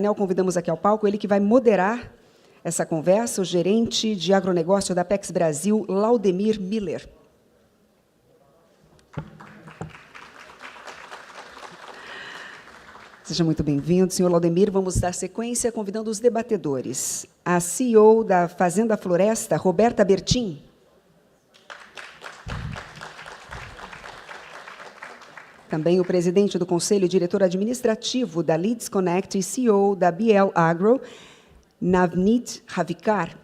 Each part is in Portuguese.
Convidamos aqui ao palco ele que vai moderar essa conversa, o gerente de agronegócio da Apex Brasil, Laudemir Miller. Seja muito bem-vindo, senhor Laudemir. Vamos dar sequência convidando os debatedores. A CEO da Fazenda Floresta, Roberta Bertin. Também o presidente do Conselho e diretor administrativo da Leeds Connect e CEO da BL Agro, Navneet Havikar.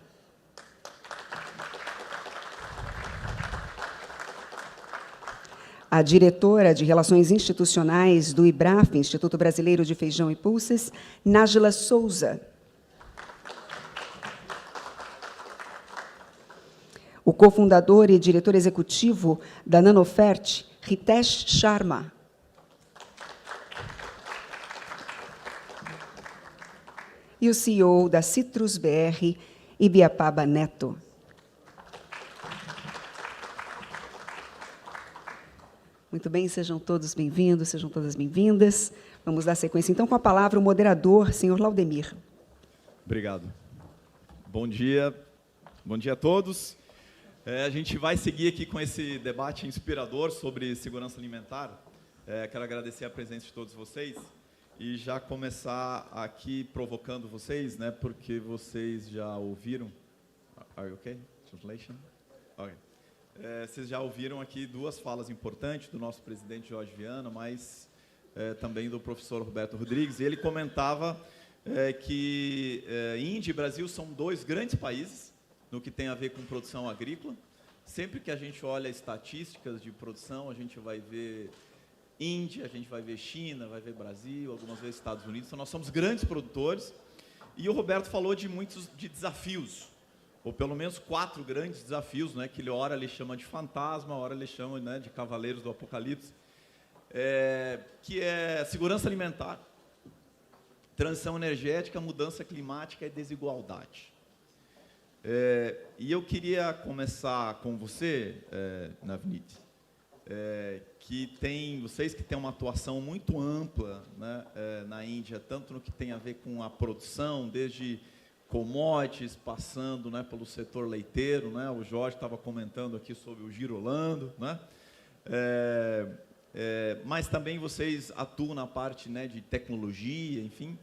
A diretora de Relações Institucionais do IBRAF, Instituto Brasileiro de Feijão e Pulses, Nájila Souza. O cofundador e diretor executivo da Nanofert, Ritesh Sharma. E o CEO da Citrus BR, Ibiapaba Neto. Muito bem, sejam todos bem-vindos, sejam todas bem-vindas. Vamos dar sequência, então, com a palavra o moderador, senhor Laudemir. Obrigado. Bom dia a todos. A gente vai seguir aqui com esse debate inspirador sobre segurança alimentar. Quero agradecer a presença de todos vocês e já começar aqui provocando vocês, né, porque vocês já ouviram... Are you okay? Translation? Okay. Vocês já ouviram aqui duas falas importantes do nosso presidente Jorge Viana, mas também do professor Roberto Rodrigues, e ele comentava que Índia e Brasil são dois grandes países no que tem a ver com produção agrícola. Sempre que a gente olha estatísticas de produção, a gente vai ver Índia, a gente vai ver China, vai ver Brasil, algumas vezes Estados Unidos. Então, nós somos grandes produtores. E o Roberto falou de muitos desafios, ou pelo menos 4 grandes desafios, né, que ele ora ele chama de fantasma, ora ele chama, né, de cavaleiros do apocalipse, que é segurança alimentar, transição energética, mudança climática e desigualdade. E eu queria começar com você, Navneet, vocês que têm uma atuação muito ampla, né, na Índia, tanto no que tem a ver com a produção, desde commodities, passando, né, pelo setor leiteiro, né, o Jorge estava comentando aqui sobre o Girolando, né, mas também vocês atuam na parte, né, de tecnologia, enfim.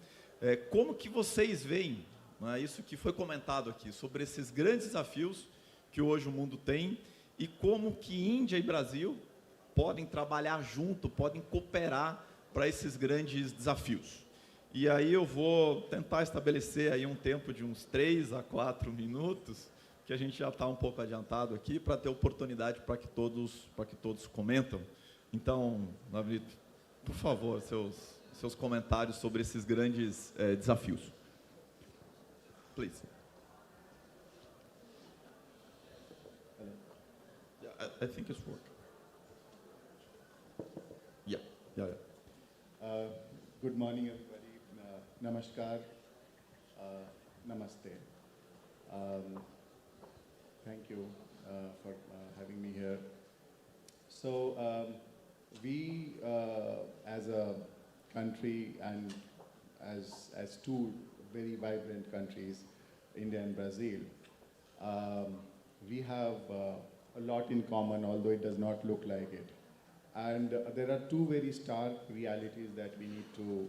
Como que vocês veem, né, isso que foi comentado aqui, sobre esses grandes desafios que hoje o mundo tem e como que Índia e Brasil podem trabalhar junto, podem cooperar para esses grandes desafios. E aí eu vou tentar estabelecer aí um tempo de uns 3 a 4 minutos, que a gente já está um pouco adiantado aqui, para ter oportunidade para que todos comentam. Então, Navneet, por favor, seus comentários sobre esses grandes desafios. Please. I think it's working. Yeah. Good morning, everybody. Namaskar. Namaste. Thank you for having me here. So we, as a country and as two very vibrant countries, India and Brazil, we have a lot in common, although it does not look like it. And there are 2 very stark realities that we need to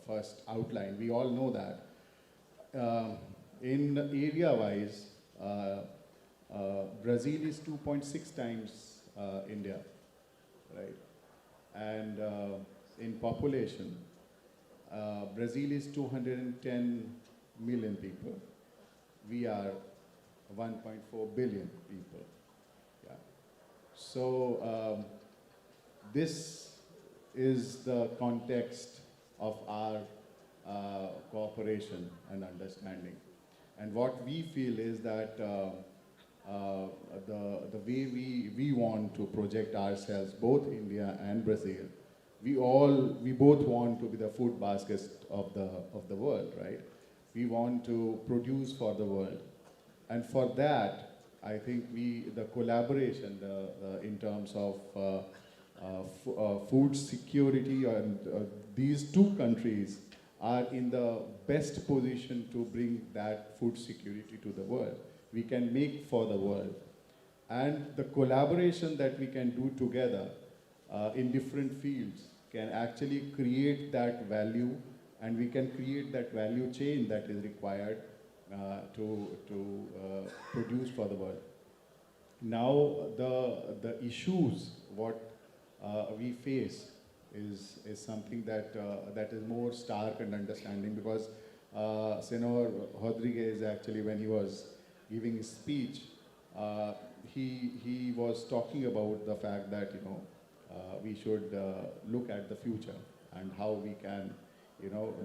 first outline. We all know that. In area-wise, Brazil is 2.6 times India, right? And in population, Brazil is 210 million people. We are 1.4 billion people. Yeah. So this is the context of our cooperation and understanding. And what we feel is that the way we want to project ourselves, both India and Brazil, we both want to be the food baskets of the world, right? We want to produce for the world. And for that, I think the collaboration in terms of food security, and these 2 countries are in the best position to bring that food security to the world. We can make for the world. And the collaboration that we can do together in different fields can actually create that value, and we can create that value chain that is required to produce for the world. Now, the issues what we face is something that is more stark and understanding, because Senor Rodriguez actually, when he was giving his speech, he was talking about the fact that we should look at the future and how we can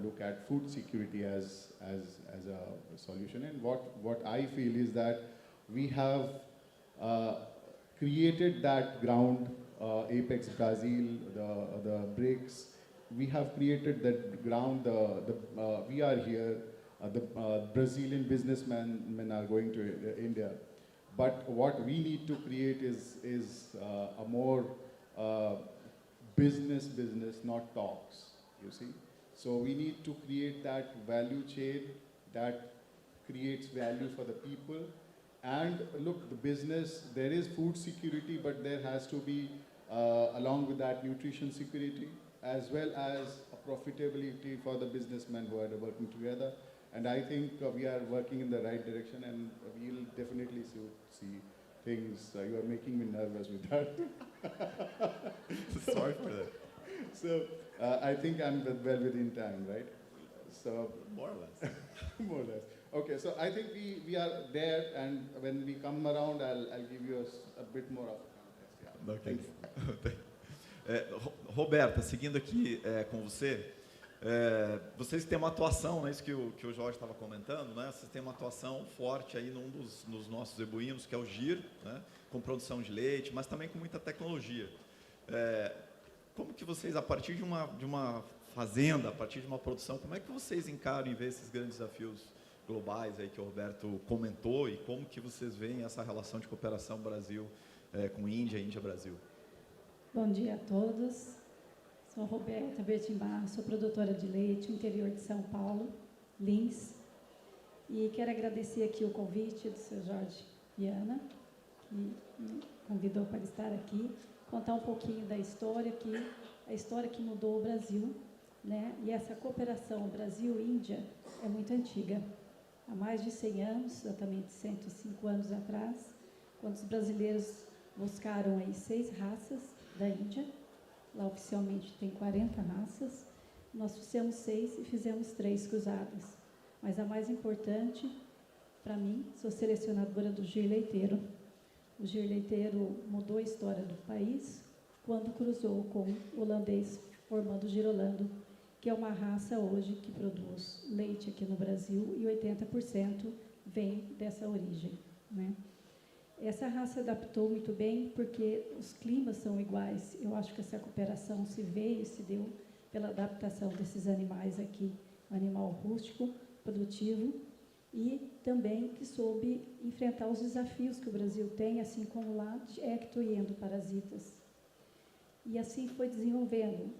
look at food security as a solution. And what I feel is that we have created that ground, Apex Brazil, the BRICS, we have created that ground, we are here, the Brazilian businessmen are going to India. But what we need to create is a more business, not talks, you see. So we need to create that value chain that creates value for the people. And look, the business, there is food security, but there has to be, along with that, nutrition security, as well as a profitability for the businessmen who are working together. And I think we are working in the right direction, and we'll definitely see things. You are making me nervous with that. Sorry for that. So I think I'm well within time, right? So More or less. more or less. Okay, so I think we are there, and when we come around, I'll give you a bit more of a context. Yeah. Okay. Thank you. Roberta, seguindo aqui com você, vocês têm uma atuação, né, isso que o Jorge estava comentando, né, vocês têm uma atuação forte aí num dos nossos zebuínos, que é o GIR, né, com produção de leite, mas também com muita tecnologia. Como que vocês, a partir de uma fazenda, a partir de uma produção, como é que vocês encaram em ver esses grandes desafios globais aí que o Roberto comentou, e como que vocês veem essa relação de cooperação Brasil com Índia, Índia-Brasil? Bom dia a todos. Sou a Roberta Bertimbar, sou produtora de leite no interior de São Paulo, Lins. E quero agradecer aqui o convite do Sr. Jorge Viana, que me convidou para estar aqui, contar um pouquinho da história, a história que mudou o Brasil, né? E essa cooperação Brasil-Índia é muito antiga. Há mais de 100 anos, exatamente 105 anos atrás, quando os brasileiros buscaram aí 6 raças da Índia. Lá oficialmente tem 40 raças. Nós fizemos 6 e fizemos 3 cruzadas. Mas a mais importante, para mim, sou selecionadora do gir leiteiro. O gir leiteiro mudou a história do país quando cruzou com o holandês, formando o girolando, que é uma raça hoje que produz leite aqui no Brasil, e 80% vem dessa origem, né? Essa raça adaptou muito bem porque os climas são iguais. Eu acho que essa cooperação se deu pela adaptação desses animais aqui, animal rústico, produtivo, e também que soube enfrentar os desafios que o Brasil tem, assim como lá de ecto e endoparasitas. E assim foi desenvolvendo.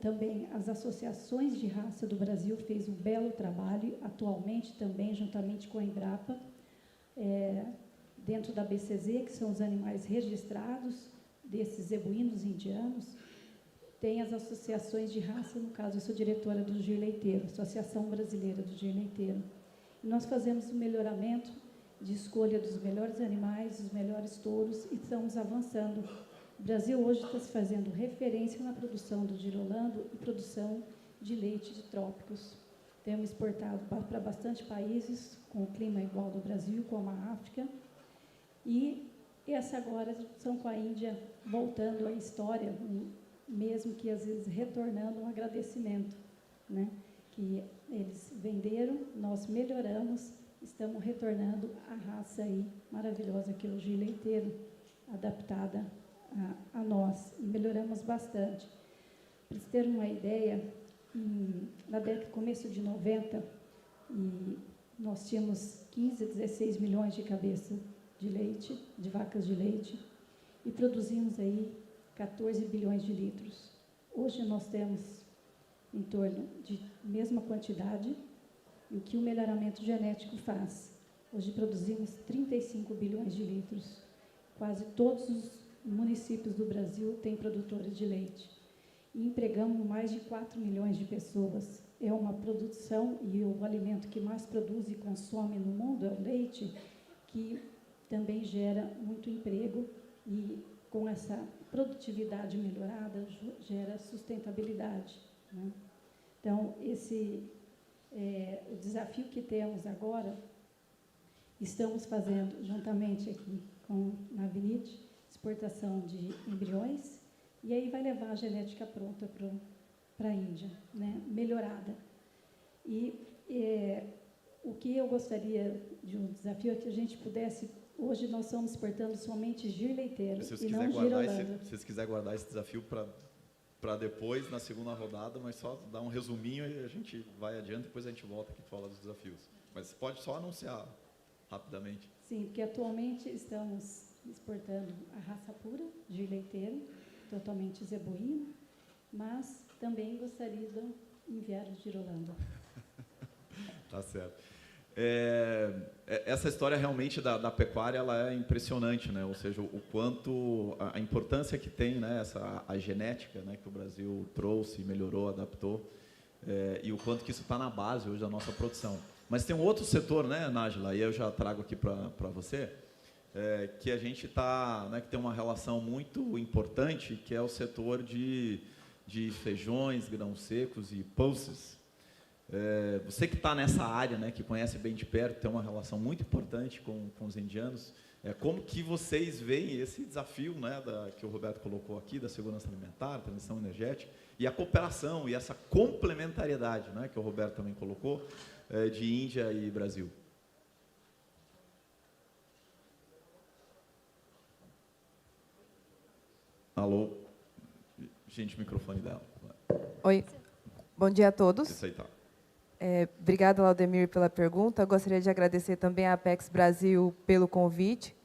Também as associações de raça do Brasil fez um belo trabalho, atualmente também, juntamente com a Embrapa, dentro da BCZ, que são os animais registrados, desses zebuínos indianos, tem as associações de raça, no caso, eu sou diretora do gir leiteiro, Associação Brasileira do Gir Leiteiro. E nós fazemos um melhoramento de escolha dos melhores animais, dos melhores touros, e estamos avançando. O Brasil hoje está se fazendo referência na produção do girolando e produção de leite de trópicos. Temos exportado para bastante países com o clima igual do Brasil, como a África. E essa agora são com a Índia, voltando à história, mesmo que às vezes retornando um agradecimento, né? Que eles venderam, nós melhoramos, estamos retornando a raça aí maravilhosa que é o gir leiteiro, adaptada a nós, e melhoramos bastante. Para vocês terem uma ideia, na década, começo de 90, e nós tínhamos 15 a 16 milhões de cabeças de leite, de vacas de leite, e produzimos aí 14 bilhões de litros. Hoje nós temos em torno de mesma quantidade. E o que o melhoramento genético faz? Hoje produzimos 35 bilhões de litros. Quase todos os municípios do Brasil têm produtores de leite. E empregamos mais de 4 milhões de pessoas. É uma produção, e o alimento que mais produz e consome no mundo é o leite, que também gera muito emprego e, com essa produtividade melhorada, gera sustentabilidade, né? Então, o desafio que temos agora, estamos fazendo, juntamente aqui com a Navnit, exportação de embriões, e aí vai levar a genética pronta para a Índia, né, melhorada. E o que eu gostaria de um desafio é que a gente pudesse... Hoje nós estamos exportando somente gir leiteiro e não gir Holanda. Se vocês quiserem guardar esse desafio para depois, na segunda rodada, mas só dar um resuminho e a gente vai adiante, depois a gente volta aqui e fala dos desafios. Mas pode só anunciar rapidamente. Sim, porque atualmente estamos exportando a raça pura, gir leiteiro, totalmente zebuíno, mas também gostaria de enviar o gir Holanda. Tá certo. Essa história realmente da pecuária, ela é impressionante, né? Ou seja, o quanto a importância que tem, né, a genética, né, que o Brasil trouxe, melhorou, adaptou, e o quanto que isso está na base hoje da nossa produção. Mas tem um outro setor, né, Nájila, e eu já trago aqui para você, que a gente está, né, que tem uma relação muito importante, que é o setor de feijões, grãos secos e pulses. Você que está nessa área, né, que conhece bem de perto, tem uma relação muito importante com os indianos, como que vocês veem esse desafio, né, que o Roberto colocou aqui, da segurança alimentar, transição energética, e a cooperação e essa complementariedade, né, que o Roberto também colocou, de Índia e Brasil? Alô? Gente, o microfone dela. Oi, bom dia a todos. Isso aí tá. Obrigada, Laudemir, pela pergunta. Eu gostaria de agradecer também à Apex Brasil pelo convite.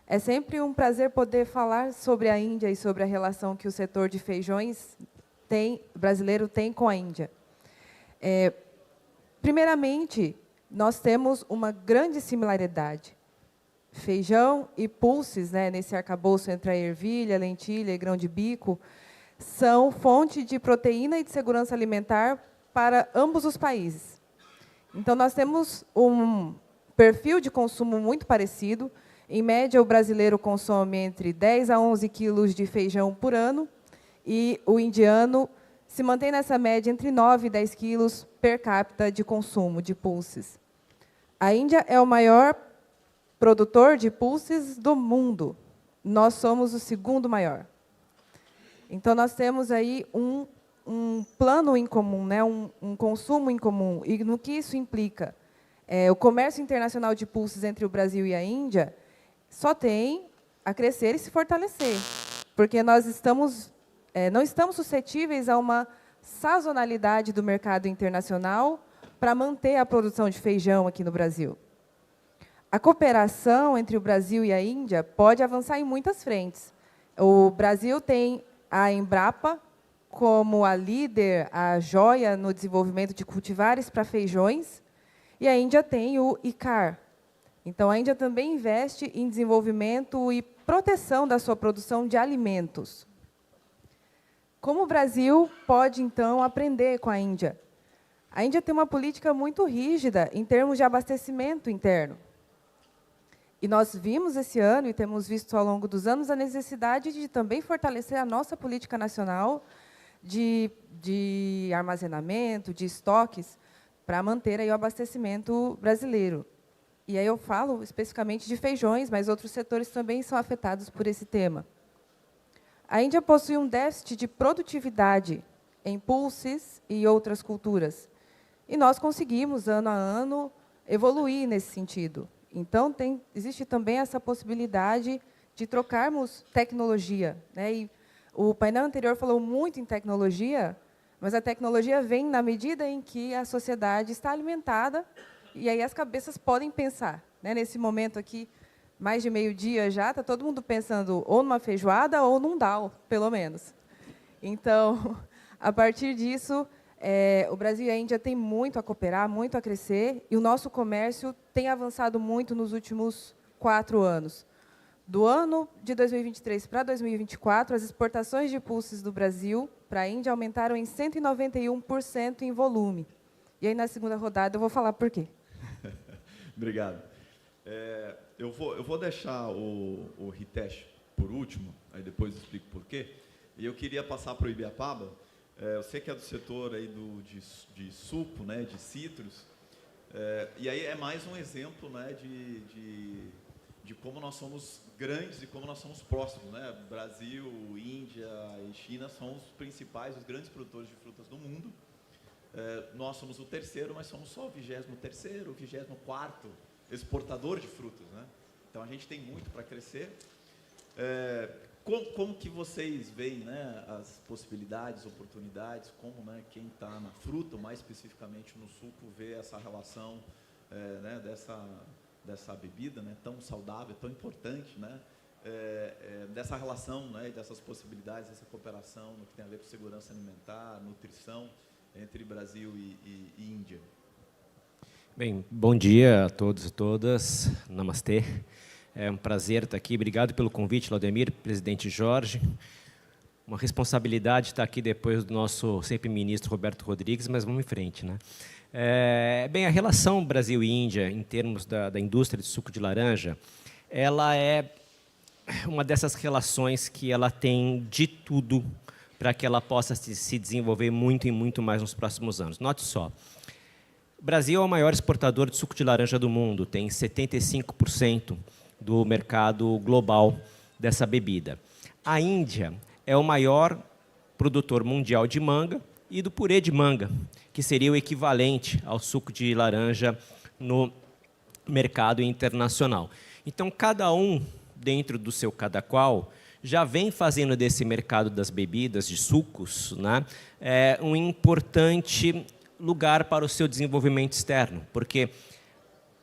É sempre um prazer poder falar sobre a Índia e sobre a relação que o setor de feijões brasileiro tem com a Índia. Primeiramente, nós temos uma grande similaridade. Feijão e pulses, né, nesse arcabouço entre a ervilha, lentilha e grão de bico, são fonte de proteína e de segurança alimentar para ambos os países. Então, nós temos um perfil de consumo muito parecido. Em média, o brasileiro consome entre 10 a 11 quilos de feijão por ano, e o indiano se mantém nessa média entre 9 e 10 quilos per capita de consumo de pulses. A Índia é o maior produtor de pulses do mundo. Nós somos o segundo maior. Então, nós temos aí um plano em comum, né, um consumo em comum. E no que isso implica? O comércio internacional de pulses entre o Brasil e a Índia só tem a crescer e se fortalecer, porque nós não estamos suscetíveis a uma sazonalidade do mercado internacional para manter a produção de feijão aqui no Brasil. A cooperação entre o Brasil e a Índia pode avançar em muitas frentes. O Brasil tem a Embrapa como a líder, a joia no desenvolvimento de cultivares para feijões, e a Índia tem o ICAR. Então, a Índia também investe em desenvolvimento e proteção da sua produção de alimentos. Como o Brasil pode, então, aprender com a Índia? A Índia tem uma política muito rígida em termos de abastecimento interno. E nós vimos esse ano, e temos visto ao longo dos anos, a necessidade de também fortalecer a nossa política nacional de armazenamento, de estoques, para manter aí o abastecimento brasileiro. E aí eu falo especificamente de feijões, mas outros setores também são afetados por esse tema. A Índia possui um déficit de produtividade em pulses e outras culturas. E nós conseguimos, ano a ano, evoluir nesse sentido. Então, existe também essa possibilidade de trocarmos tecnologia, né? E o painel anterior falou muito em tecnologia, mas a tecnologia vem na medida em que a sociedade está alimentada, e aí as cabeças podem pensar, né? Nesse momento aqui, mais de meio-dia já, está todo mundo pensando ou numa feijoada ou num dal, pelo menos. Então, a partir disso, O Brasil e a Índia têm muito a cooperar, muito a crescer, e o nosso comércio tem avançado muito nos últimos 4 anos. Do ano de 2023 para 2024, as exportações de pulses do Brasil para a Índia aumentaram em 191% em volume. E aí, na segunda rodada, eu vou falar por quê. Obrigado. Eu vou deixar o Hitesh por último, aí depois eu explico por quê. E eu queria passar para o Ibiapaba. Eu sei que é do setor aí de suco, né, de citros, e aí é mais um exemplo, né, de como nós somos grandes e como nós somos próximos, né? Brasil, Índia e China são os principais, os grandes produtores de frutas do mundo. Nós somos o terceiro, mas somos só o 23º, o 24º exportador de frutas, né? Então a gente tem muito para crescer. Como que vocês veem, né, as possibilidades, oportunidades, como, né, quem está na fruta, mais especificamente no suco, vê essa relação, né, dessa bebida, né, tão saudável, tão importante, né, dessa relação, né, dessas possibilidades, dessa cooperação no que tem a ver com segurança alimentar, nutrição, entre Brasil e Índia? Bem, bom dia a todos e todas. Namastê. É um prazer estar aqui. Obrigado pelo convite, Laudemir, presidente Jorge. Uma responsabilidade estar aqui depois do nosso sempre ministro Roberto Rodrigues, mas vamos em frente, né? Bem, a relação Brasil e Índia, em termos da indústria de suco de laranja, ela é uma dessas relações que ela tem de tudo para que ela possa se desenvolver muito e muito mais nos próximos anos. Note só, o Brasil é o maior exportador de suco de laranja do mundo, tem 75% do mercado global dessa bebida. A Índia é o maior produtor mundial de manga e do purê de manga, que seria o equivalente ao suco de laranja no mercado internacional. Então, cada um, dentro do seu cada qual, já vem fazendo desse mercado das bebidas, de sucos, né, um importante lugar para o seu desenvolvimento externo, porque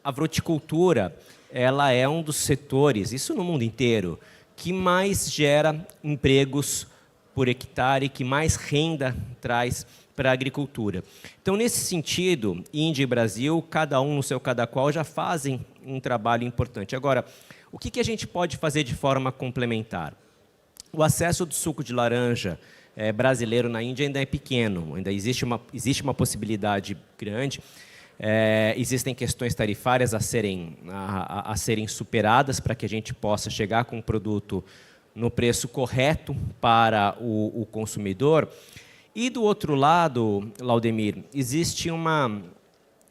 a fruticultura ela é um dos setores, isso no mundo inteiro, que mais gera empregos por hectare, que mais renda traz para a agricultura. Então, nesse sentido, Índia e Brasil, cada um no seu cada qual, já fazem um trabalho importante. Agora, o que a gente pode fazer de forma complementar? O acesso do suco de laranja brasileiro na Índia ainda é pequeno, ainda existe uma possibilidade grande. Existem questões tarifárias a serem superadas para que a gente possa chegar com um produto no preço correto para o consumidor. E, do outro lado, Laudemir, existe uma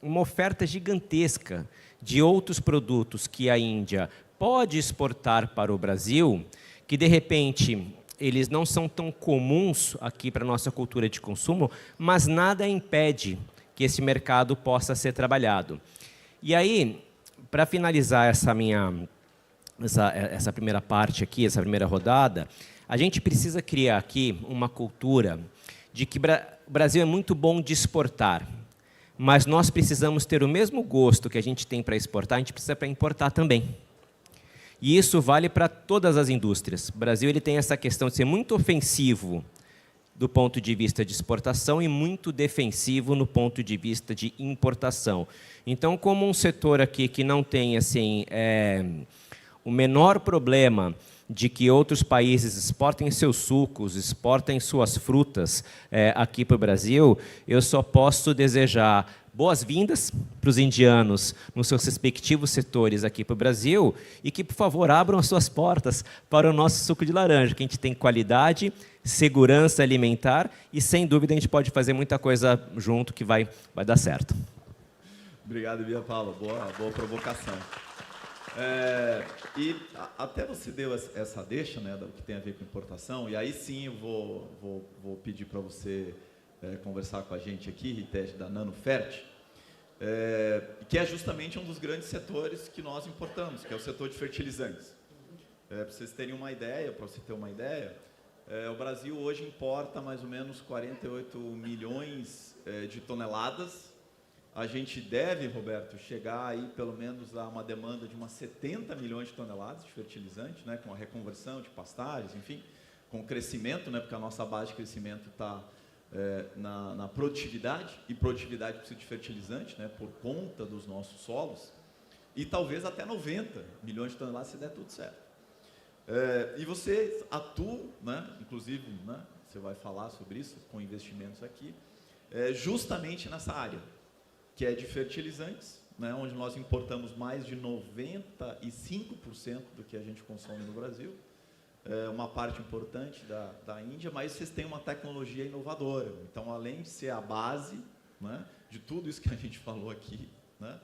oferta gigantesca de outros produtos que a Índia pode exportar para o Brasil, que, de repente, eles não são tão comuns aqui para a nossa cultura de consumo, mas nada impede que esse mercado possa ser trabalhado. E aí, para finalizar essa primeira parte aqui, essa primeira rodada, a gente precisa criar aqui uma cultura de que o Brasil é muito bom de exportar, mas nós precisamos ter o mesmo gosto que a gente tem para exportar, a gente precisa para importar também. E isso vale para todas as indústrias. O Brasil ele tem essa questão de ser muito ofensivo do ponto de vista de exportação e muito defensivo no ponto de vista de importação. Então, como um setor aqui que não tem assim, o menor problema de que outros países exportem seus sucos, exportem suas frutas aqui para o Brasil, eu só posso desejar boas-vindas para os indianos nos seus respectivos setores aqui para o Brasil e que, por favor, abram as suas portas para o nosso suco de laranja, que a gente tem qualidade, segurança alimentar e, sem dúvida, a gente pode fazer muita coisa junto que vai dar certo. Obrigado, Bia Paula. Boa provocação. E até você deu essa deixa, né, do que tem a ver com importação, e aí sim eu vou pedir para você conversar com a gente aqui, Hitesh, da Nanofert, que é justamente um dos grandes setores que nós importamos, que é o setor de fertilizantes. Para vocês terem uma ideia, para você ter uma ideia, o Brasil hoje importa mais ou menos 48 milhões de toneladas. A gente deve, Roberto, chegar aí pelo menos a uma demanda de umas 70 milhões de toneladas de fertilizante, né, com a reconversão de pastagens, enfim, com o crescimento, né, porque a nossa base de crescimento está na produtividade, e produtividade precisa de fertilizante, né, por conta dos nossos solos, e talvez até 90 milhões de toneladas se der tudo certo. E você atua, né, inclusive, né, você vai falar sobre isso, com investimentos aqui, justamente nessa área, que é de fertilizantes, né, onde nós importamos mais de 95% do que a gente consome no Brasil, uma parte importante da Índia, mas vocês têm uma tecnologia inovadora. Então, além de ser a base, né, de tudo isso que a gente falou aqui, né,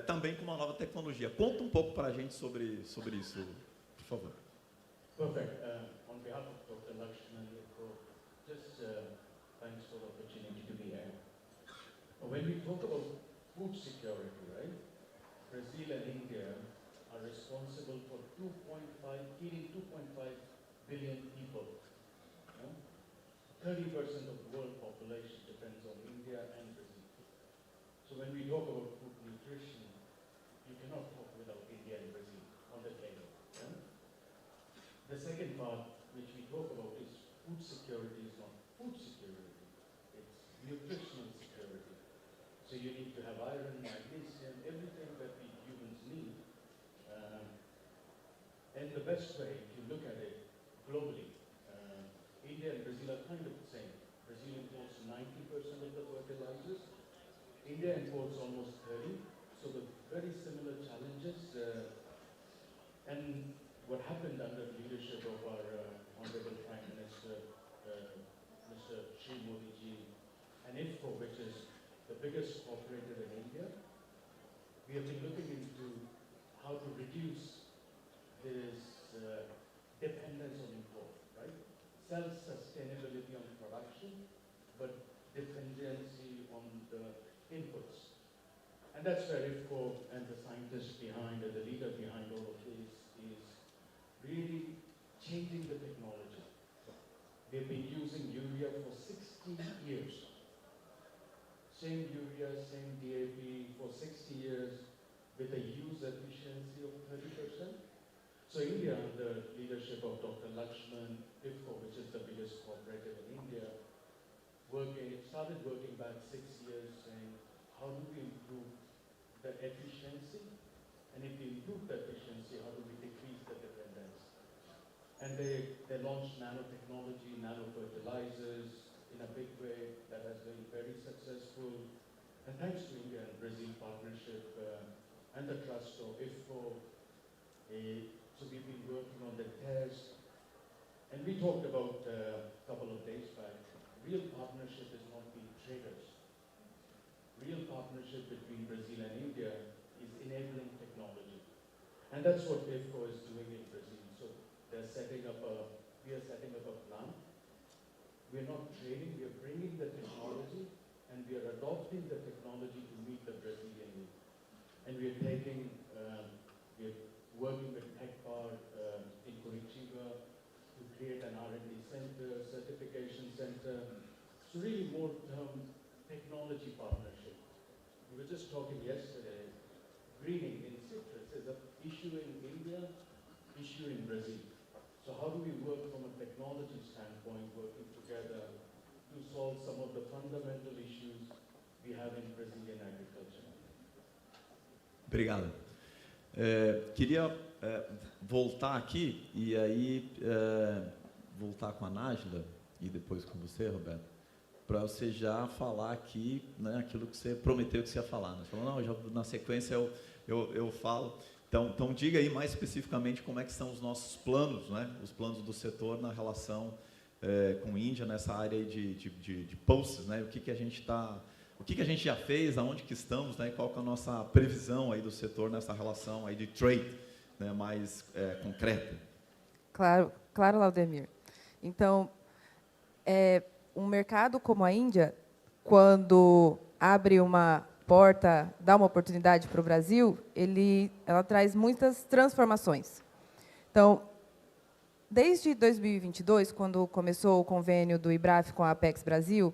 também com uma nova tecnologia. Conta um pouco para a gente sobre isso, por favor. Perfect. On behalf of Dr. Lakshman, just thanks for the opportunity to be here. When we talk about food security, right, Brazil and India are responsible for feeding 2.5 billion people. 30% of the world population depends on India and Brazil. So when we talk about food nutrition, you cannot talk without India and Brazil on the table. The second part which we talk about is food security is not food security, it's nutritional security. So you need to have iron, magnesium, everything that we humans need. And the best way, if you look at it globally, India and Brazil are kind of the same. Brazil imports 90% of the fertilizers. India imports almost 30%, so the very similar challenges. And what happened under the leadership of our Honorable Prime Minister, Mr. Shri Modi ji, and IFCO, which is the biggest cooperative in India, we have been looking into how to reduce this dependence on import, right? Self-sustainability on production, but dependency on the inputs. And that's where IFCO and the scientists behind it, the leader behind all of this, is really changing the technology. They've been using urea for 60 years. Same urea, same DAP for 60 years with a use efficiency of 30%. So India, under the leadership of Dr. Lakshman, IFCO, which is the biggest cooperative in India, started working back 6 years saying, how do we improve the efficiency? And if we improve the efficiency, how do we decrease the dependence? And they launched nanotechnology, nanofertilizers in a big way that has been very successful. And thanks to India and Brazil partnership and the trust of IFCO, so we've been working on the test. And we talked about a couple of days back, real partnership is not being traders. Real partnership between Brazil and India is enabling technology. And that's what IFCO is doing in Brazil. So we are setting up a plant. We're not trading, we are bringing the technology and we are adopting the technology to meet the Brazilian need. And we are we're working with TechPar in Curitiba to create an R&D center, certification center. So really more technology partnership. We were just talking yesterday, greening in citrus is an issue in India, issue in Brazil. So how do we work from a technology standpoint, working together to solve some of the fundamental issues we have in Brazilian agriculture? Obrigado. Queria voltar aqui e aí voltar com a Nájila e depois com você, Roberto, para você já falar aqui, né, aquilo que você prometeu que você ia falar. Né? Você falou, não, já, na sequência eu falo. Então, diga aí mais especificamente como é que são os nossos planos, né, os planos do setor na relação com a Índia, nessa área de pulses, né, o que a gente já fez, aonde que estamos, né, e qual que é a nossa previsão aí do setor nessa relação aí de trade, né, mais concreta. Claro, Laudemir. Então, um mercado como a Índia, quando abre uma porta, dá uma oportunidade para o Brasil, ela traz muitas transformações. Então, desde 2022, quando começou o convênio do IBRAF com a Apex Brasil,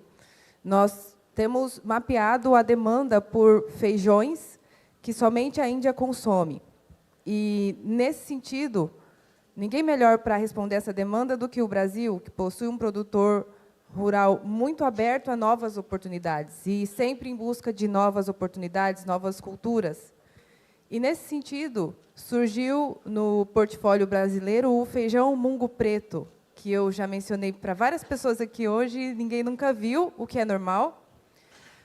nós temos mapeado a demanda por feijões que somente a Índia consome. E, nesse sentido, ninguém melhor para responder essa demanda do que o Brasil, que possui um produtor rural muito aberto a novas oportunidades e sempre em busca de novas oportunidades, novas culturas. E, nesse sentido, surgiu no portfólio brasileiro o feijão mungo preto, que eu já mencionei para várias pessoas aqui hoje, ninguém nunca viu, o que é normal,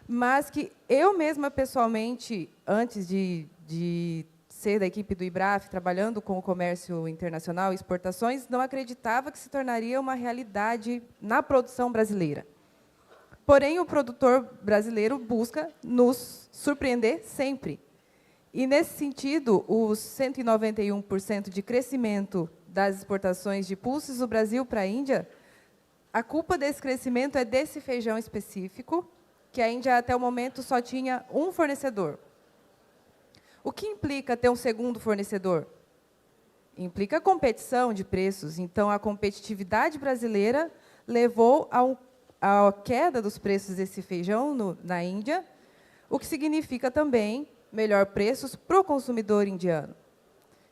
mas que eu mesma, pessoalmente, antes de ser da equipe do IBRAF, trabalhando com o comércio internacional e exportações, não acreditava que se tornaria uma realidade na produção brasileira. Porém, o produtor brasileiro busca nos surpreender sempre. E, nesse sentido, os 191% de crescimento das exportações de pulses do Brasil para a Índia, a culpa desse crescimento é desse feijão específico, que a Índia, até o momento, só tinha um fornecedor. O que implica ter um segundo fornecedor? Implica competição de preços. Então, a competitividade brasileira levou à queda dos preços desse feijão na Índia, o que significa também melhor preços para o consumidor indiano.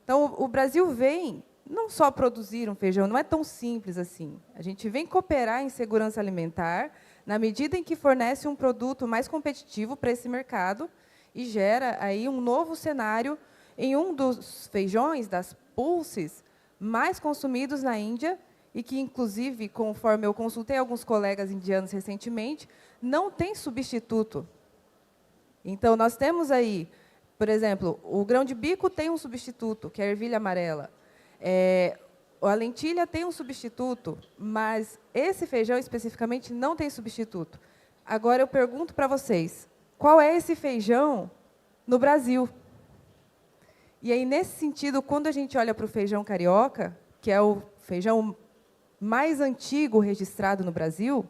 Então, o Brasil vem não só produzir um feijão, não é tão simples assim. A gente vem cooperar em segurança alimentar na medida em que fornece um produto mais competitivo para esse mercado e gera aí um novo cenário em um dos feijões, das pulses, mais consumidos na Índia e que, inclusive, conforme eu consultei alguns colegas indianos recentemente, não tem substituto. Então, nós temos aí, por exemplo, o grão de bico tem um substituto, que é a ervilha amarela. A lentilha tem um substituto, mas esse feijão, especificamente, não tem substituto. Agora, eu pergunto para vocês, qual é esse feijão no Brasil? E aí, nesse sentido, quando a gente olha para o feijão carioca, que é o feijão mais antigo registrado no Brasil,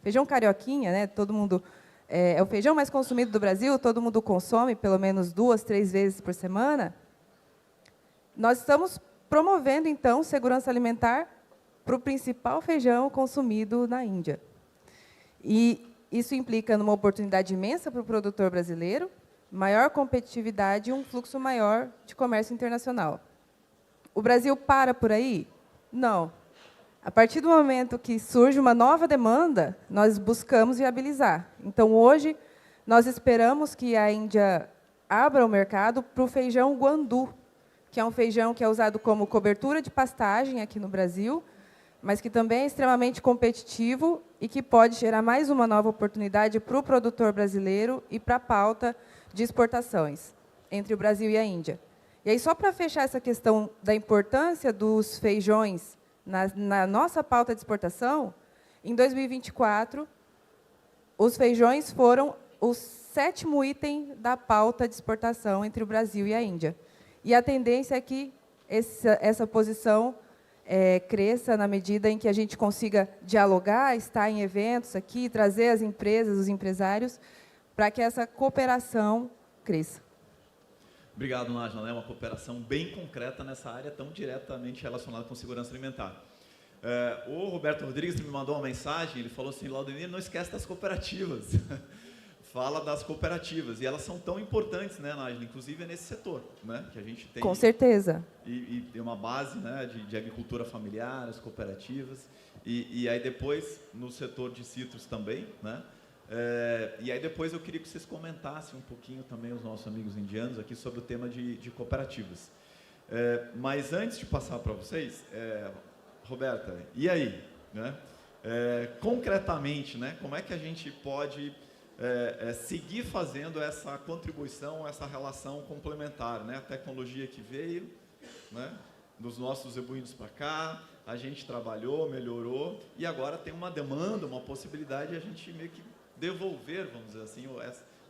feijão carioquinha, né, todo mundo, é o feijão mais consumido do Brasil, todo mundo consome pelo menos 2, 3 vezes por semana, nós estamos promovendo, então, segurança alimentar para o principal feijão consumido na Índia. E isso implica numa oportunidade imensa para o produtor brasileiro, maior competitividade e um fluxo maior de comércio internacional. O Brasil para por aí? Não. A partir do momento que surge uma nova demanda, nós buscamos viabilizar. Então, hoje, nós esperamos que a Índia abra o mercado para o feijão guandu, que é um feijão que é usado como cobertura de pastagem aqui no Brasil, mas que também é extremamente competitivo e que pode gerar mais uma nova oportunidade para o produtor brasileiro e para a pauta de exportações entre o Brasil e a Índia. E aí, só para fechar essa questão da importância dos feijões na nossa pauta de exportação, em 2024, os feijões foram o 7º item da pauta de exportação entre o Brasil e a Índia. E a tendência é que essa posição cresça na medida em que a gente consiga dialogar, estar em eventos aqui, trazer as empresas, os empresários, para que essa cooperação cresça. Obrigado, Nájila. É uma cooperação bem concreta nessa área tão diretamente relacionada com segurança alimentar. O Roberto Rodrigues me mandou uma mensagem, ele falou assim, Laudemir, não esquece das cooperativas. Fala das cooperativas, e elas são tão importantes, né, Nájila? Inclusive é nesse setor, né, que a gente tem. Com certeza. E tem uma base, né, de agricultura familiar, as cooperativas, e aí depois no setor de citros também, né? E aí depois eu queria que vocês comentassem um pouquinho também, os nossos amigos indianos, aqui sobre o tema de cooperativas. Mas antes de passar para vocês, Roberta, e aí? Né? Concretamente, né, como é que a gente pode seguir fazendo essa contribuição, essa relação complementar, né? A tecnologia que veio, né, dos nossos zebuínos para cá, a gente trabalhou, melhorou, e agora tem uma demanda, uma possibilidade de a gente meio que devolver, vamos dizer assim,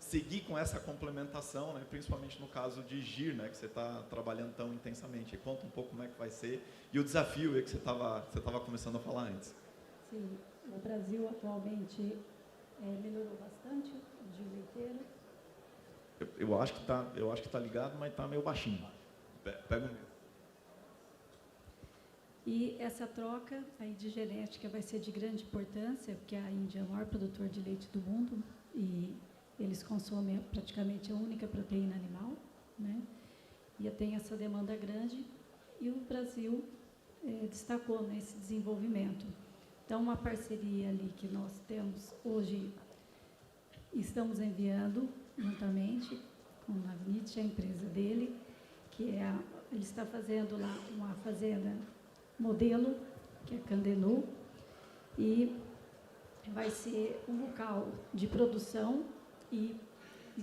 seguir com essa complementação, né, principalmente no caso de GIR, né, que você está trabalhando tão intensamente. Conta um pouco como é que vai ser e o desafio aí que você estava começando a falar antes. Sim, o Brasil atualmente melhorou bastante de leiteiro. Eu acho que tá ligado, mas está meio baixinho. Pega o meu. E essa troca aí de genética vai ser de grande importância, porque a Índia é o maior produtor de leite do mundo e eles consomem praticamente a única proteína animal, né? E tem essa demanda grande e o Brasil destacou nesse desenvolvimento. Então, uma parceria ali que nós temos hoje, estamos enviando juntamente com a Navnit, a empresa dele, que é ele está fazendo lá uma fazenda modelo, que é Candenu, e vai ser um local de produção e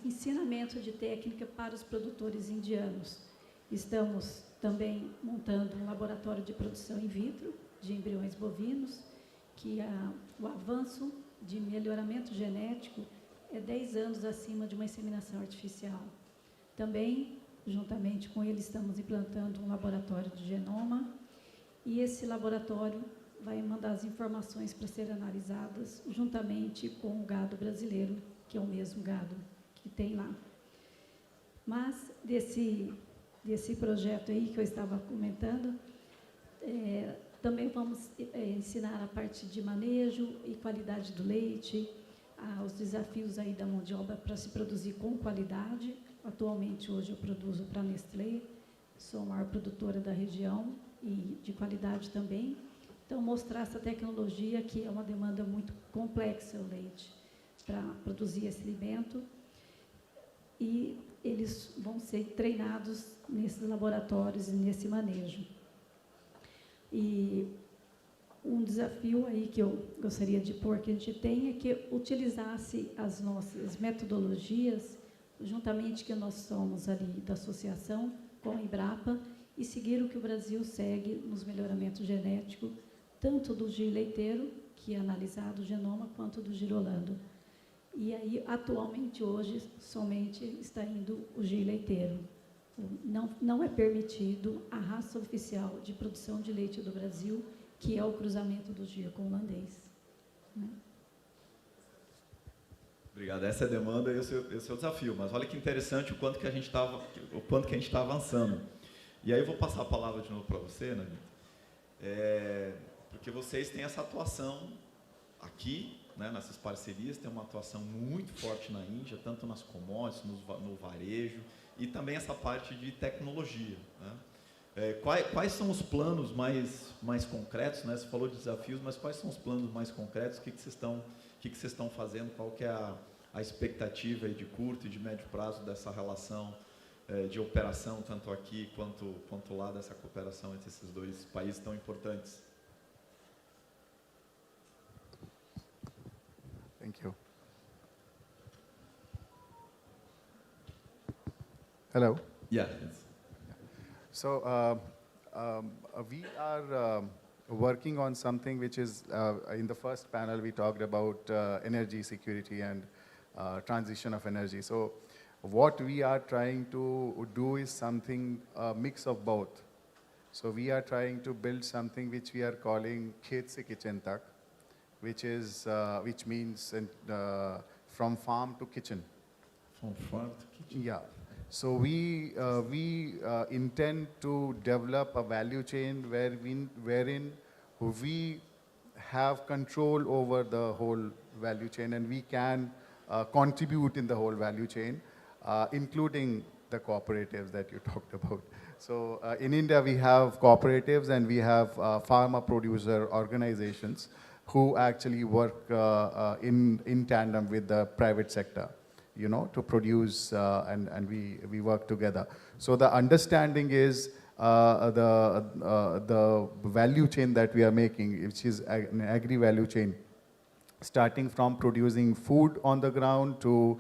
ensinamento de técnica para os produtores indianos. Estamos também montando um laboratório de produção in vitro de embriões bovinos, que o avanço de melhoramento genético é 10 anos acima de uma inseminação artificial. Também, juntamente com ele, estamos implantando um laboratório de genoma, e esse laboratório vai mandar as informações para serem analisadas juntamente com o gado brasileiro, que é o mesmo gado que tem lá. Mas, desse projeto aí que eu estava comentando, também vamos ensinar a parte de manejo e qualidade do leite, os desafios aí da mão de obra para se produzir com qualidade. Atualmente, hoje, eu produzo para a Nestlé, sou a maior produtora da região e de qualidade também. Então, mostrar essa tecnologia, que é uma demanda muito complexa, o leite, para produzir esse alimento. E eles vão ser treinados nesses laboratórios e nesse manejo. E um desafio aí que eu gostaria de pôr, que a gente tem, é que utilizasse as nossas metodologias, juntamente que nós somos ali da associação, com a Embrapa, e seguir o que o Brasil segue nos melhoramentos genéticos, tanto do giro leiteiro, que é analisado o genoma, quanto do girolando. E aí, atualmente, hoje, somente está indo o giro leiteiro. Não é permitido a raça oficial de produção de leite do Brasil, que é o cruzamento do giro com o holandês. Né? Obrigado. Essa é a demanda e esse é o desafio. Mas olha que interessante o quanto que a gente está avançando. E aí eu vou passar a palavra de novo para você, Navnit, porque vocês têm essa atuação aqui, né, nessas parcerias, tem uma atuação muito forte na Índia, tanto nas commodities, no varejo, e também essa parte de tecnologia. Né? Quais são os planos mais concretos? Né? Você falou de desafios, mas quais são os planos mais concretos? O que vocês estão fazendo? Qual que é a expectativa aí de curto e de médio prazo dessa relação de operação, tanto aqui quanto lá, dessa cooperação entre esses dois países tão importantes? Thank you. Hello. Yeah. So we are working on something which is, in the first panel we talked about energy security and transition of energy. So what we are trying to do is something, a mix of both. So we are trying to build something which we are calling Khet Se Kitchen Tak, which means from farm to kitchen. From farm to kitchen. Yeah. So we intend to develop a value chain wherein we have control over the whole value chain, and we can contribute in the whole value chain, including the cooperatives that you talked about. So in India, we have cooperatives and we have pharma producer organizations who actually work in tandem with the private sector, you know, to produce, and we work together. So the understanding is the value chain that we are making, which is an agri-value chain, starting from producing food on the ground to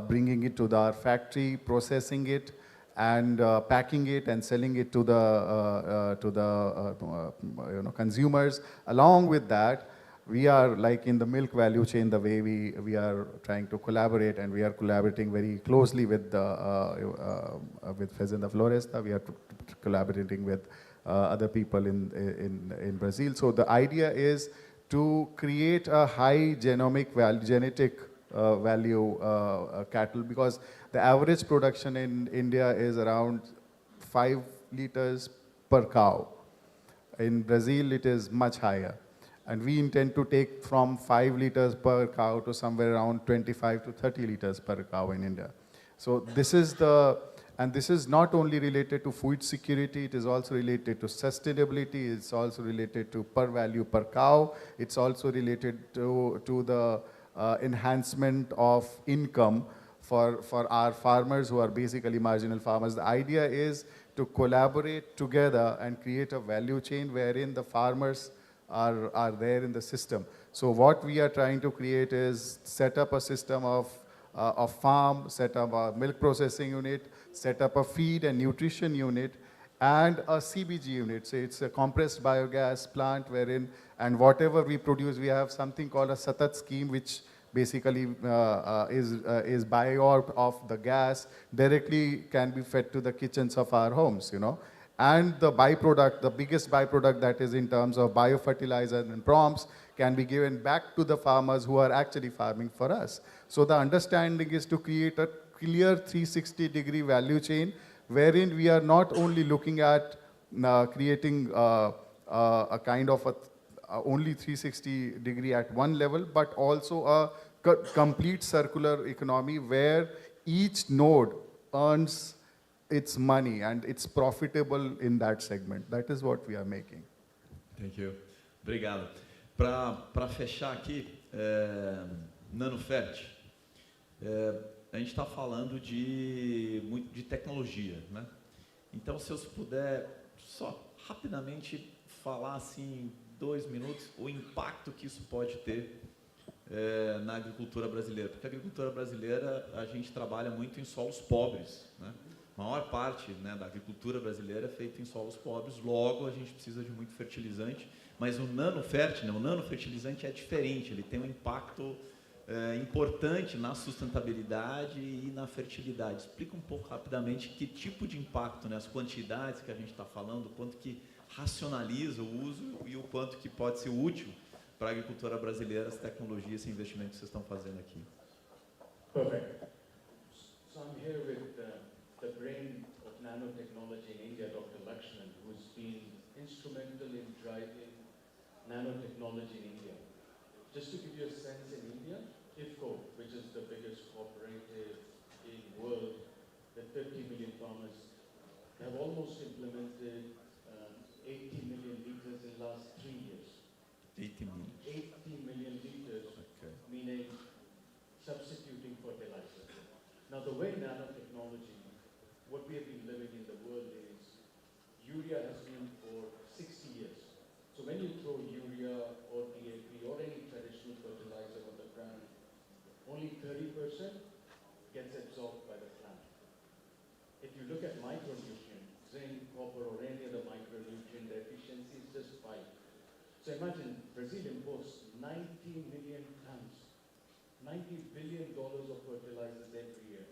bringing it to our factory, processing it, and packing it and selling it to the consumers. Along with that, we are like in the milk value chain, the way we are trying to collaborate, and we are collaborating very closely with Fazenda Floresta. We are collaborating with other people in Brazil. So the idea is to create a high genetic value cattle, because the average production in India is around 5 liters per cow. In Brazil, it is much higher. And we intend to take from 5 liters per cow to somewhere around 25 to 30 liters per cow in India. So this is the, And this is not only related to food security, it is also related to sustainability, it's also related to per value per cow, it's also related to the enhancement of income for our farmers who are basically marginal farmers. The idea is to collaborate together and create a value chain wherein the farmers are there in the system. So what we are trying to create is set up a system of farm, set up a milk processing unit, set up a feed and nutrition unit, and a CBG unit. So it's a compressed biogas plant wherein, and whatever we produce, we have something called a Satat scheme, which basically is bio of the gas directly can be fed to the kitchens of our homes, you know. And the byproduct, the biggest byproduct, that is in terms of biofertilizer and prompts, can be given back to the farmers who are actually farming for us. So the understanding is to create a clear 360-degree value chain wherein we are not only looking at creating a kind of only 360-degree at one level, but also a complete circular economy where each node earns its money and it's profitable in that segment. That is what we are making. Thank you. Obrigado. Para fechar aqui, NanoFert, a gente está falando de tecnologia, né? Então, se eu puder só rapidamente falar assim, 2 minutos, o impacto que isso pode ter na agricultura brasileira. Porque a agricultura brasileira, a gente trabalha muito em solos pobres, né? A maior parte, né, da agricultura brasileira é feita em solos pobres, logo a gente precisa de muito fertilizante, mas o NanoFert, né, o nanofertilizante é diferente, ele tem um impacto importante na sustentabilidade e na fertilidade. Explica um pouco rapidamente que tipo de impacto, né, as quantidades que a gente está falando, o quanto que racionaliza o uso e o quanto que pode ser útil para a agricultura brasileira, as tecnologias e investimentos que vocês estão fazendo aqui. Perfect. So I'm here with the brain of nanotechnology in India, Dr. Lakshman, who's been instrumental in driving nanotechnology in India. Just to give you a sense, in India, IFCO, which is the biggest cooperative in the world, with 50 million farmers, they have almost implemented 80 million liters in the last 3 years. 80 million. 80 million liters, Okay. meaning substituting fertilizer. Now, the way nanotechnology, what we have been living in the world is, urea has been for 60 years. So when you throw urea or DAP or any traditional fertilizer on the ground, only 30% gets absorbed by the plant. If you look at micronutrient, zinc, copper, or any other micronutrient, the efficiency is just 5. So imagine Brazil imports 90 million tons, $90 billion of fertilizers every year.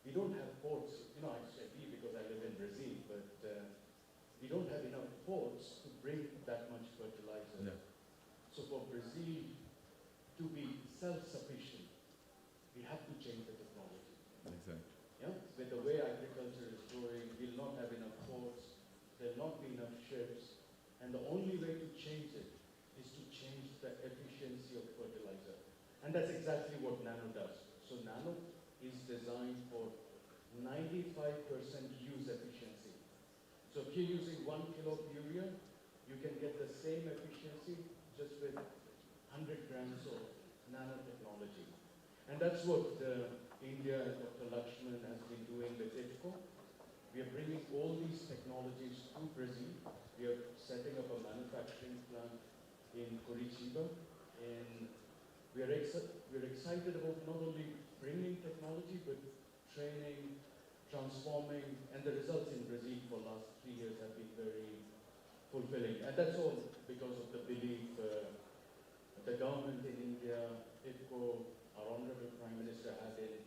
We don't have ports, you know, I say we because I live in Brazil, but we don't have enough ports to bring that much fertilizer. Yeah. So for Brazil to be self-sufficient, we have to change the technology. Exactly. Yeah? With the way agriculture is growing, we'll not have enough ports, there'll not be enough ships, and the only way to change it is to change the efficiency of fertilizer. And that's exactly what Nano does. So Nano is designed for 95% use efficiency. So if you're using 1 kilo of urea, you can get the same efficiency just with 100 grams of nanotechnology. And that's what India and Dr. Lakshman has been doing with IFCO. We are bringing all these technologies to Brazil. We are setting up a manufacturing plant in Curitiba, and we are excited about not only bringing technology, but training, transforming, and the results in Brazil for the last 3 years have been very fulfilling. And that's all because of the belief the government in India, IFCO, our Honorable Prime Minister had in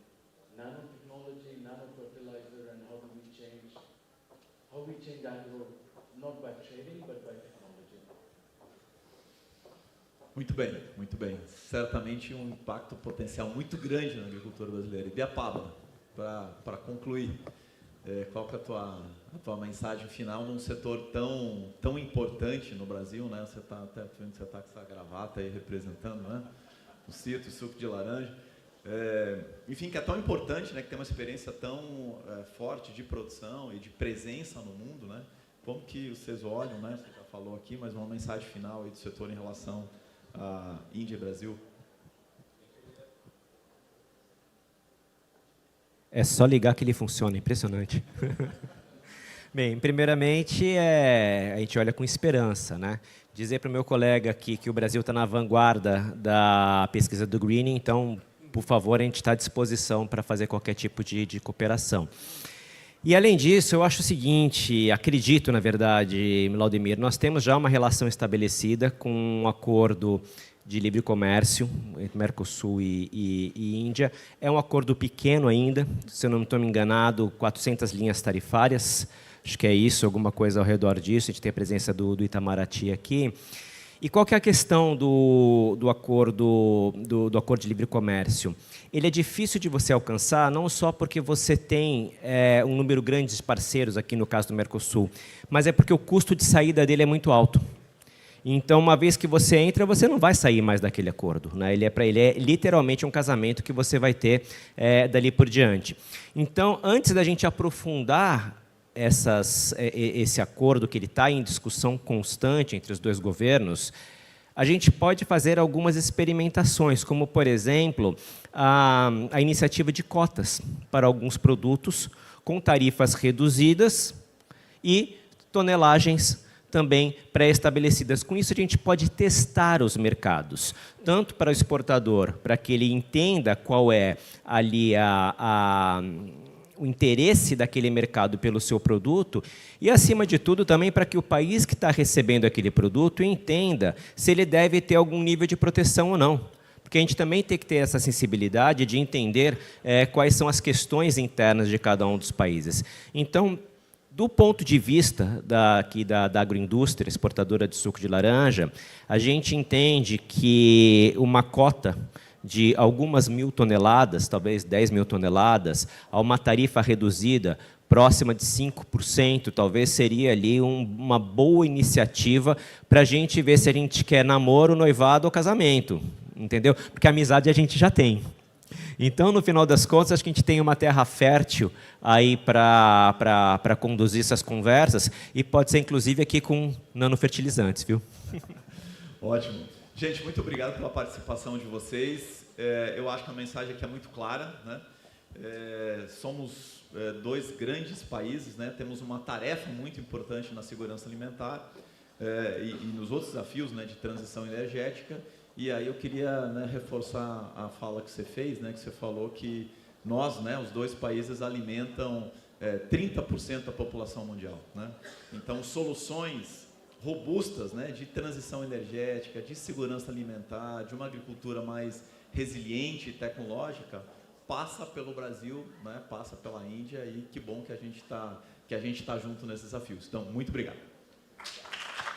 nanotechnology, nanofertilizer, and how we change agro, not by trading, but by technology. Muito bem, muito bem. Certamente um impacto potencial muito grande na agricultura brasileira. E Biapaba, para concluir, qual que é a tua mensagem final num setor tão importante no Brasil, né? Você está com essa gravata aí representando, né? O CITO, o suco de laranja. enfim, que é tão importante, né, que tem uma experiência tão forte de produção e de presença no mundo, né? Como que vocês olham, né? Você já falou aqui, mas uma mensagem final aí do setor em relação à Índia e Brasil. É só ligar que ele funciona, impressionante. Bem, primeiramente, a gente olha com esperança, né? Dizer para o meu colega aqui que o Brasil está na vanguarda da pesquisa do greening, então, por favor, a gente está à disposição para fazer qualquer tipo de cooperação. E, além disso, eu acho o seguinte, acredito, na verdade, Laudemir, nós temos já uma relação estabelecida com um acordo de livre comércio entre Mercosul e Índia. É um acordo pequeno ainda, se eu não estou me enganado, 400 linhas tarifárias, acho que é isso, alguma coisa ao redor disso, a gente tem a presença do Itamaraty aqui. E qual que é a questão do acordo de livre comércio? Ele é difícil de você alcançar, não só porque você tem um número grande de parceiros, aqui no caso do Mercosul, mas é porque o custo de saída dele é muito alto. Então, uma vez que você entra, você não vai sair mais daquele acordo, né? Ele é literalmente um casamento que você vai ter dali por diante. Então, antes da gente aprofundar esse acordo que ele está em discussão constante entre os dois governos, a gente pode fazer algumas experimentações, como, por exemplo, a iniciativa de cotas para alguns produtos com tarifas reduzidas e tonelagens também pré-estabelecidas. Com isso, a gente pode testar os mercados, tanto para o exportador, para que ele entenda qual é ali o interesse daquele mercado pelo seu produto e, acima de tudo, também para que o país que está recebendo aquele produto entenda se ele deve ter algum nível de proteção ou não. Porque a gente também tem que ter essa sensibilidade de entender quais são as questões internas de cada um dos países. Então, do ponto de vista da agroindústria, exportadora de suco de laranja, a gente entende que uma cota de algumas 1.000 toneladas, talvez 10.000 toneladas, a uma tarifa reduzida próxima de 5%, talvez seria ali uma boa iniciativa para a gente ver se a gente quer namoro, noivado ou casamento, entendeu? Porque amizade a gente já tem. Então, no final das contas, acho que a gente tem uma terra fértil aí para conduzir essas conversas e pode ser, inclusive, aqui com nanofertilizantes, viu? Ótimo. Gente, muito obrigado pela participação de vocês. Eu acho que a mensagem aqui é muito clara, né? Somos dois grandes países, né? Temos uma tarefa muito importante na segurança alimentar e nos outros desafios, né, de transição energética. E aí eu queria, né, reforçar a fala que você fez, né, que você falou que nós, né, os dois países alimentam 30% da população mundial, né? Então, soluções robustas, né, de transição energética, de segurança alimentar, de uma agricultura mais resiliente e tecnológica, passa pelo Brasil, né, passa pela Índia, e que bom que a gente tá junto nesses desafios. Então, muito obrigado.